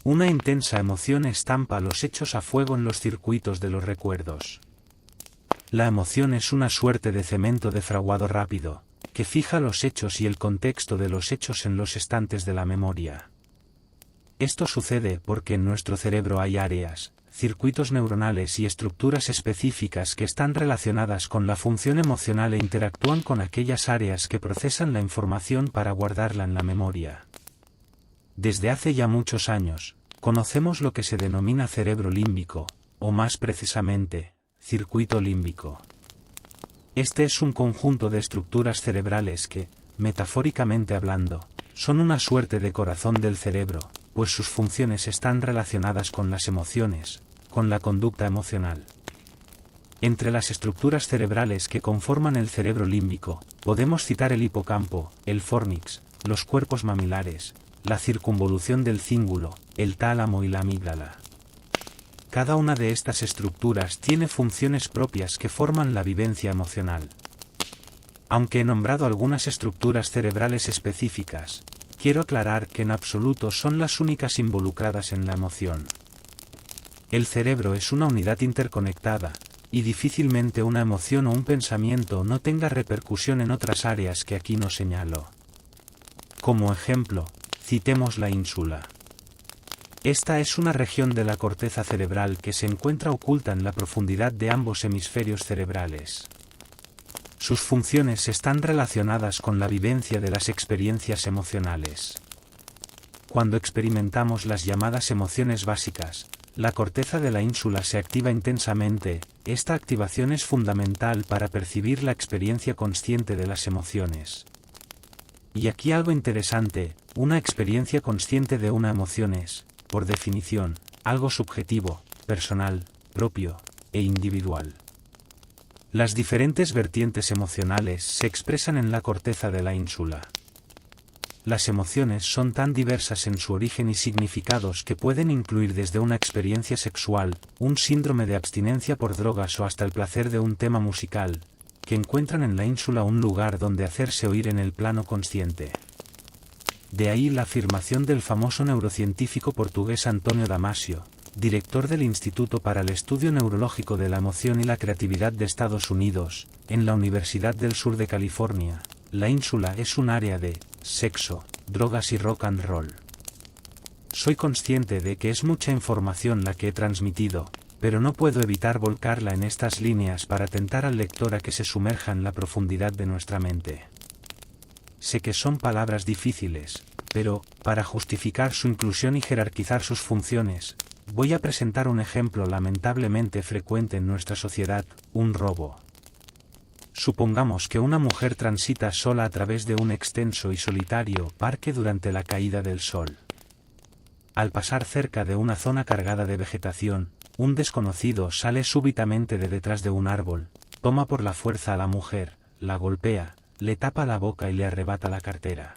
S1: Una intensa emoción estampa los hechos a fuego en los circuitos de los recuerdos. La emoción es una suerte de cemento defraguado rápido, que fija los hechos y el contexto de los hechos en los estantes de la memoria. Esto sucede porque en nuestro cerebro hay áreas, circuitos neuronales y estructuras específicas que están relacionadas con la función emocional e interactúan con aquellas áreas que procesan la información para guardarla en la memoria. Desde hace ya muchos años, conocemos lo que se denomina cerebro límbico, o más precisamente, circuito límbico. Este es un conjunto de estructuras cerebrales que, metafóricamente hablando, son una suerte de corazón del cerebro, pues sus funciones están relacionadas con las emociones, con la conducta emocional. Entre las estructuras cerebrales que conforman el cerebro límbico, podemos citar el hipocampo, el fórnix, los cuerpos mamilares, la circunvolución del cíngulo, el tálamo y la amígdala. Cada una de estas estructuras tiene funciones propias que forman la vivencia emocional. Aunque he nombrado algunas estructuras cerebrales específicas, quiero aclarar que en absoluto son las únicas involucradas en la emoción. El cerebro es una unidad interconectada, y difícilmente una emoción o un pensamiento no tenga repercusión en otras áreas que aquí no señalo. Como ejemplo, citemos la ínsula. Esta es una región de la corteza cerebral que se encuentra oculta en la profundidad de ambos hemisferios cerebrales. Sus funciones están relacionadas con la vivencia de las experiencias emocionales. Cuando experimentamos las llamadas emociones básicas, la corteza de la ínsula se activa intensamente. Esta activación es fundamental para percibir la experiencia consciente de las emociones. Y aquí algo interesante, una experiencia consciente de una emoción es, por definición, algo subjetivo, personal, propio e individual. Las diferentes vertientes emocionales se expresan en la corteza de la ínsula. Las emociones son tan diversas en su origen y significados que pueden incluir desde una experiencia sexual, un síndrome de abstinencia por drogas o hasta el placer de un tema musical, que encuentran en la ínsula un lugar donde hacerse oír en el plano consciente. De ahí la afirmación del famoso neurocientífico portugués António Damasio, director del Instituto para el Estudio Neurológico de la Emoción y la Creatividad de Estados Unidos, en la Universidad del Sur de California: la ínsula es un área de sexo, drogas y rock and roll. Soy consciente de que es mucha información la que he transmitido, pero no puedo evitar volcarla en estas líneas para tentar al lector a que se sumerja en la profundidad de nuestra mente. Sé que son palabras difíciles, pero, para justificar su inclusión y jerarquizar sus funciones, voy a presentar un ejemplo lamentablemente frecuente en nuestra sociedad: un robo. Supongamos que una mujer transita sola a través de un extenso y solitario parque durante la caída del sol. Al pasar cerca de una zona cargada de vegetación, un desconocido sale súbitamente de detrás de un árbol, toma por la fuerza a la mujer, la golpea, le tapa la boca y le arrebata la cartera.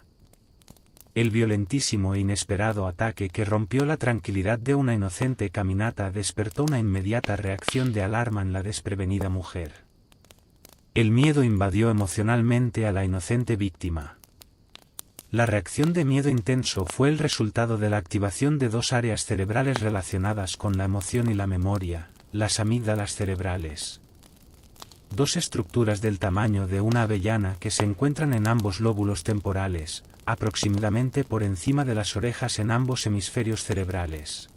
S1: El violentísimo e inesperado ataque que rompió la tranquilidad de una inocente caminata despertó una inmediata reacción de alarma en la desprevenida mujer. El miedo invadió emocionalmente a la inocente víctima. La reacción de miedo intenso fue el resultado de la activación de dos áreas cerebrales relacionadas con la emoción y la memoria, las amígdalas cerebrales. Dos estructuras del tamaño de una avellana que se encuentran en ambos lóbulos temporales, aproximadamente por encima de las orejas en ambos hemisferios cerebrales.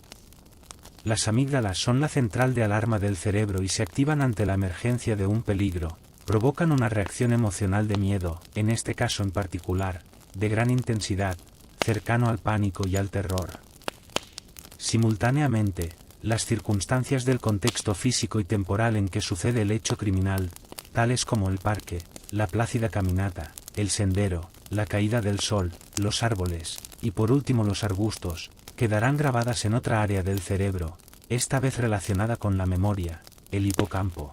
S1: Las amígdalas son la central de alarma del cerebro y se activan ante la emergencia de un peligro, provocan una reacción emocional de miedo, en este caso en particular, de gran intensidad, cercano al pánico y al terror. Simultáneamente, las circunstancias del contexto físico y temporal en que sucede el hecho criminal, tales como el parque, la plácida caminata, el sendero, la caída del sol, los árboles, y por último los arbustos, quedarán grabadas en otra área del cerebro, esta vez relacionada con la memoria, el hipocampo.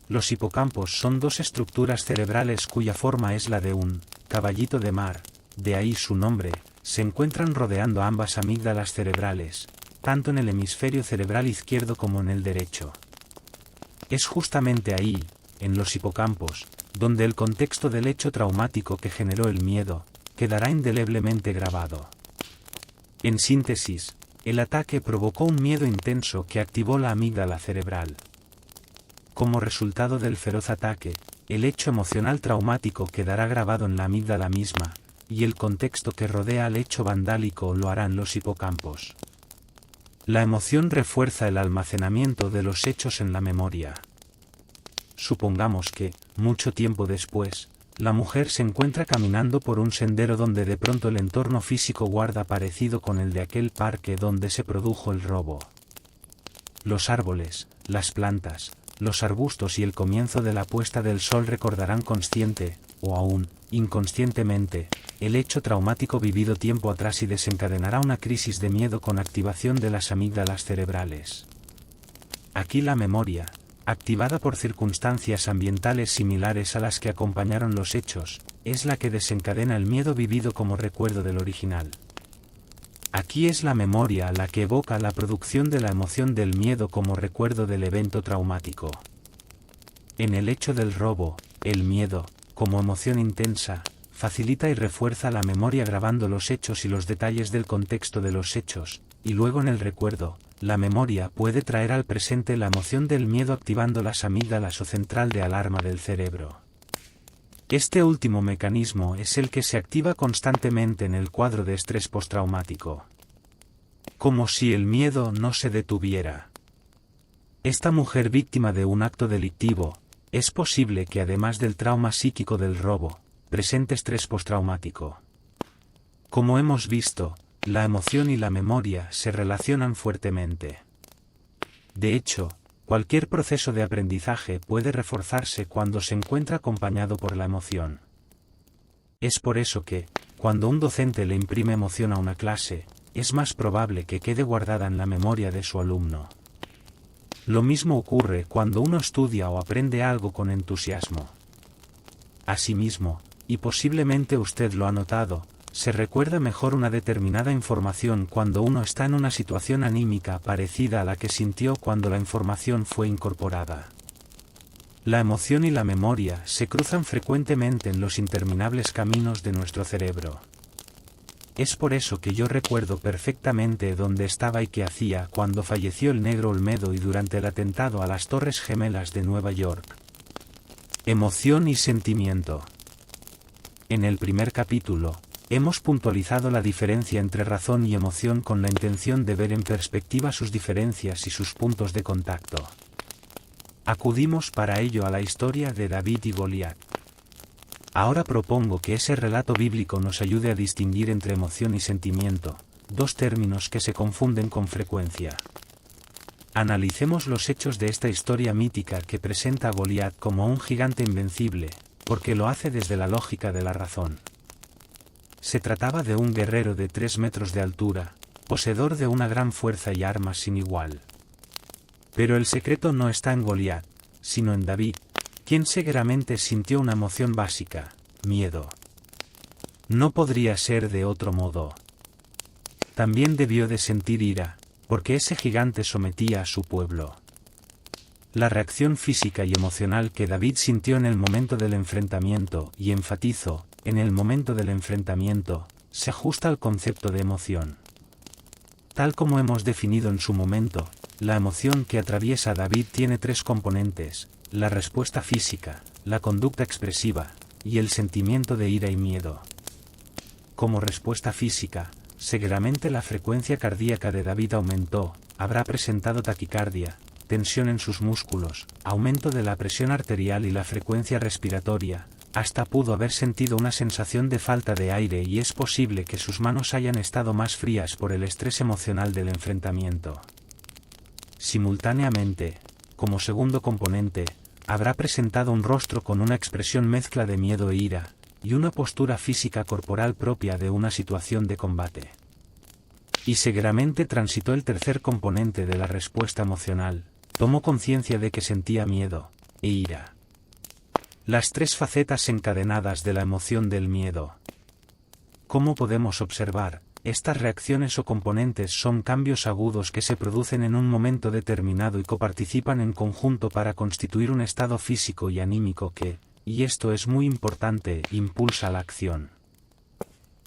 S1: Los hipocampos son dos estructuras cerebrales cuya forma es la de un caballito de mar, de ahí su nombre, se encuentran rodeando ambas amígdalas cerebrales, tanto en el hemisferio cerebral izquierdo como en el derecho. Es justamente ahí, en los hipocampos, donde el contexto del hecho traumático que generó el miedo, quedará indeleblemente grabado. En síntesis, el ataque provocó un miedo intenso que activó la amígdala cerebral. Como resultado del feroz ataque, el hecho emocional traumático quedará grabado en la amígdala misma, y el contexto que rodea al hecho vandálico lo harán los hipocampos. La emoción refuerza el almacenamiento de los hechos en la memoria. Supongamos que, mucho tiempo después, la mujer se encuentra caminando por un sendero donde de pronto el entorno físico guarda parecido con el de aquel parque donde se produjo el robo. Los árboles, las plantas, los arbustos y el comienzo de la puesta del sol recordarán consciente, o aún, inconscientemente, el hecho traumático vivido tiempo atrás y desencadenará una crisis de miedo con activación de las amígdalas cerebrales. Aquí la memoria, activada por circunstancias ambientales similares a las que acompañaron los hechos, es la que desencadena el miedo vivido como recuerdo del original. Aquí es la memoria la que evoca la producción de la emoción del miedo como recuerdo del evento traumático. En el hecho del robo, el miedo, como emoción intensa, facilita y refuerza la memoria grabando los hechos y los detalles del contexto de los hechos, y luego en el recuerdo, la memoria puede traer al presente la emoción del miedo activando las amígdalas o central de alarma del cerebro. Este último mecanismo es el que se activa constantemente en el cuadro de estrés postraumático. Como si el miedo no se detuviera. Esta mujer víctima de un acto delictivo, es posible que además del trauma psíquico del robo, presente estrés postraumático. Como hemos visto, la emoción y la memoria se relacionan fuertemente. De hecho, cualquier proceso de aprendizaje puede reforzarse cuando se encuentra acompañado por la emoción. Es por eso que, cuando un docente le imprime emoción a una clase, es más probable que quede guardada en la memoria de su alumno. Lo mismo ocurre cuando uno estudia o aprende algo con entusiasmo. Asimismo, y posiblemente usted lo ha notado, se recuerda mejor una determinada información cuando uno está en una situación anímica parecida a la que sintió cuando la información fue incorporada. La emoción y la memoria se cruzan frecuentemente en los interminables caminos de nuestro cerebro. Es por eso que yo recuerdo perfectamente dónde estaba y qué hacía cuando falleció el negro Olmedo y durante el atentado a las Torres Gemelas de Nueva York. Emoción y sentimiento. En el primer capítulo, hemos puntualizado la diferencia entre razón y emoción con la intención de ver en perspectiva sus diferencias y sus puntos de contacto. Acudimos para ello a la historia de David y Goliat. Ahora propongo que ese relato bíblico nos ayude a distinguir entre emoción y sentimiento, dos términos que se confunden con frecuencia. Analicemos los hechos de esta historia mítica que presenta a Goliat como un gigante invencible, porque lo hace desde la lógica de la razón. Se trataba de un guerrero de 3 metros de altura, poseedor de una gran fuerza y armas sin igual. Pero el secreto no está en Goliat, sino en David, quien seguramente sintió una emoción básica, miedo. No podría ser de otro modo. También debió de sentir ira, porque ese gigante sometía a su pueblo. La reacción física y emocional que David sintió en el momento del enfrentamiento, y enfatizo, en el momento del enfrentamiento, se ajusta al concepto de emoción. Tal como hemos definido en su momento, la emoción que atraviesa a David tiene 3 componentes: la respuesta física, la conducta expresiva, y el sentimiento de ira y miedo. como respuesta física, seguramente la frecuencia cardíaca de David aumentó, habrá presentado taquicardia, tensión en sus músculos, aumento de la presión arterial y la frecuencia respiratoria, hasta pudo haber sentido una sensación de falta de aire y es posible que sus manos hayan estado más frías por el estrés emocional del enfrentamiento. Simultáneamente, como segundo componente, habrá presentado un rostro con una expresión mezcla de miedo e ira, y una postura física corporal propia de una situación de combate. Y seguramente transitó el tercer componente de la respuesta emocional, tomó conciencia de que sentía miedo e ira. Las tres facetas encadenadas de la emoción del miedo. ¿Cómo podemos observar? Estas reacciones o componentes son cambios agudos que se producen en un momento determinado y coparticipan en conjunto para constituir un estado físico y anímico que, y esto es muy importante, impulsa la acción.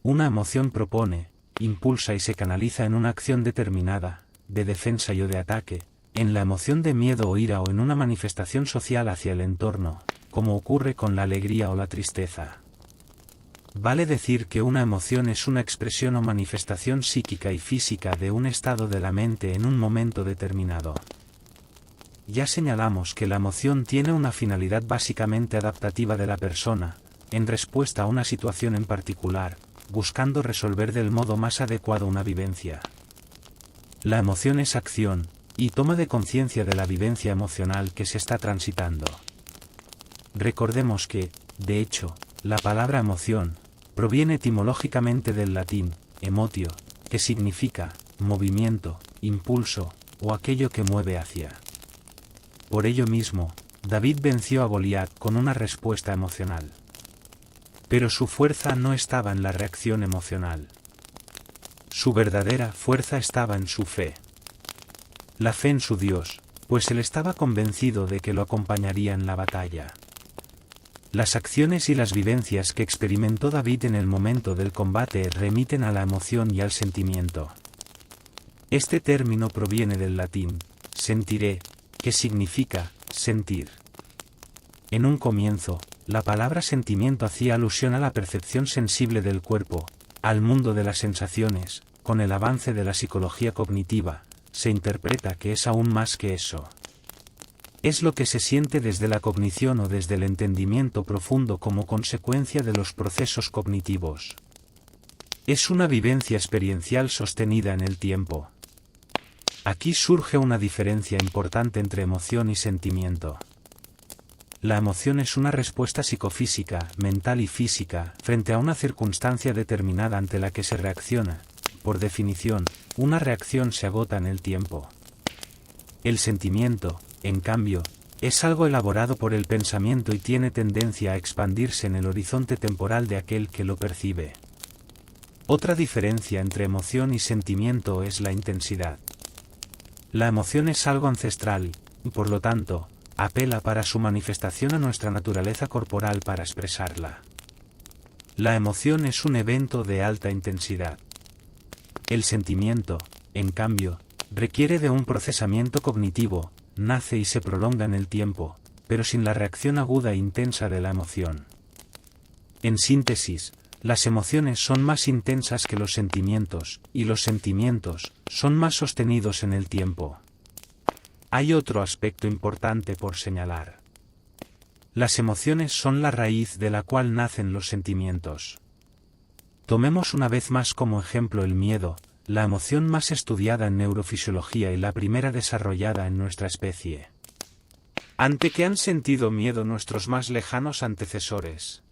S1: Una emoción propone, impulsa y se canaliza en una acción determinada, de defensa y o de ataque, en la emoción de miedo o ira o en una manifestación social hacia el entorno, como ocurre con la alegría o la tristeza. Vale decir que una emoción es una expresión o manifestación psíquica y física de un estado de la mente en un momento determinado. Ya señalamos que la emoción tiene una finalidad básicamente adaptativa de la persona, en respuesta a una situación en particular, buscando resolver del modo más adecuado una vivencia. La emoción es acción, y toma de conciencia de la vivencia emocional que se está transitando. Recordemos que, de hecho, la palabra emoción, proviene etimológicamente del latín, emotio, que significa, movimiento, impulso, o aquello que mueve hacia. Por ello mismo, David venció a Goliat con una respuesta emocional. Pero su fuerza no estaba en la reacción emocional. Su verdadera fuerza estaba en su fe. La fe en su Dios, pues él estaba convencido de que lo acompañaría en la batalla. Las acciones y las vivencias que experimentó David en el momento del combate remiten a la emoción y al sentimiento. Este término proviene del latín, sentiré, que significa, sentir. En un comienzo, la palabra sentimiento hacía alusión a la percepción sensible del cuerpo, al mundo de las sensaciones. Con el avance de la psicología cognitiva, se interpreta que es aún más que eso. Es lo que se siente desde la cognición o desde el entendimiento profundo como consecuencia de los procesos cognitivos. Es una vivencia experiencial sostenida en el tiempo. Aquí surge una diferencia importante entre emoción y sentimiento. La emoción es una respuesta psicofísica, mental y física, frente a una circunstancia determinada ante la que se reacciona. Por definición, una reacción se agota en el tiempo. El sentimiento, en cambio, es algo elaborado por el pensamiento y tiene tendencia a expandirse en el horizonte temporal de aquel que lo percibe. Otra diferencia entre emoción y sentimiento es la intensidad. La emoción es algo ancestral, y por lo tanto, apela para su manifestación a nuestra naturaleza corporal para expresarla. La emoción es un evento de alta intensidad. El sentimiento, en cambio, requiere de un procesamiento cognitivo, nace y se prolonga en el tiempo, pero sin la reacción aguda e intensa de la emoción. En síntesis, las emociones son más intensas que los sentimientos, y los sentimientos son más sostenidos en el tiempo. Hay otro aspecto importante por señalar. Las emociones son la raíz de la cual nacen los sentimientos. Tomemos una vez más como ejemplo el miedo, la emoción más estudiada en neurofisiología y la primera desarrollada en nuestra especie. ¿Ante qué han sentido miedo nuestros más lejanos antecesores?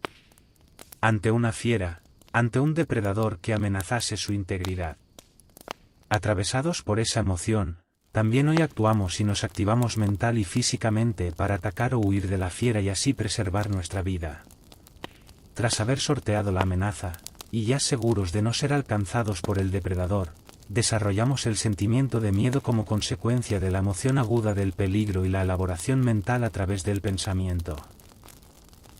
S1: Ante una fiera, ante un depredador que amenazase su integridad. Atravesados por esa emoción, también hoy actuamos y nos activamos mental y físicamente para atacar o huir de la fiera y así preservar nuestra vida. Tras haber sorteado la amenaza, y ya seguros de no ser alcanzados por el depredador, desarrollamos el sentimiento de miedo como consecuencia de la emoción aguda del peligro y la elaboración mental a través del pensamiento.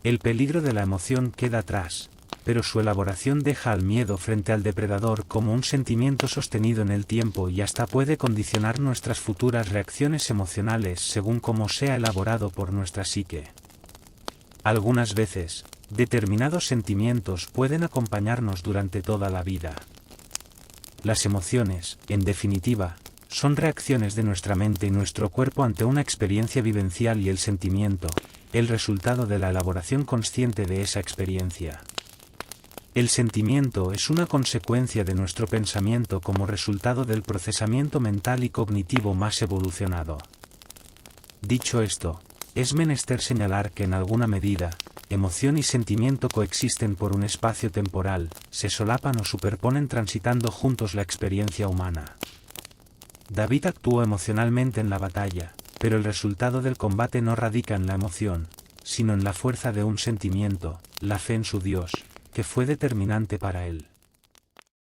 S1: El peligro de la emoción queda atrás, pero su elaboración deja al miedo frente al depredador como un sentimiento sostenido en el tiempo y hasta puede condicionar nuestras futuras reacciones emocionales según cómo sea elaborado por nuestra psique. Algunas veces, Determinados sentimientos pueden acompañarnos durante toda la vida. Las emociones, en definitiva, son reacciones de nuestra mente y nuestro cuerpo ante una experiencia vivencial y el sentimiento, el resultado de la elaboración consciente de esa experiencia. El sentimiento es una consecuencia de nuestro pensamiento como resultado del procesamiento mental y cognitivo más evolucionado. Dicho esto, es menester señalar que en alguna medida, emoción y sentimiento coexisten por un espacio temporal, se solapan o superponen transitando juntos la experiencia humana. David actuó emocionalmente en la batalla, pero el resultado del combate no radica en la emoción, sino en la fuerza de un sentimiento, la fe en su Dios, que fue determinante para él.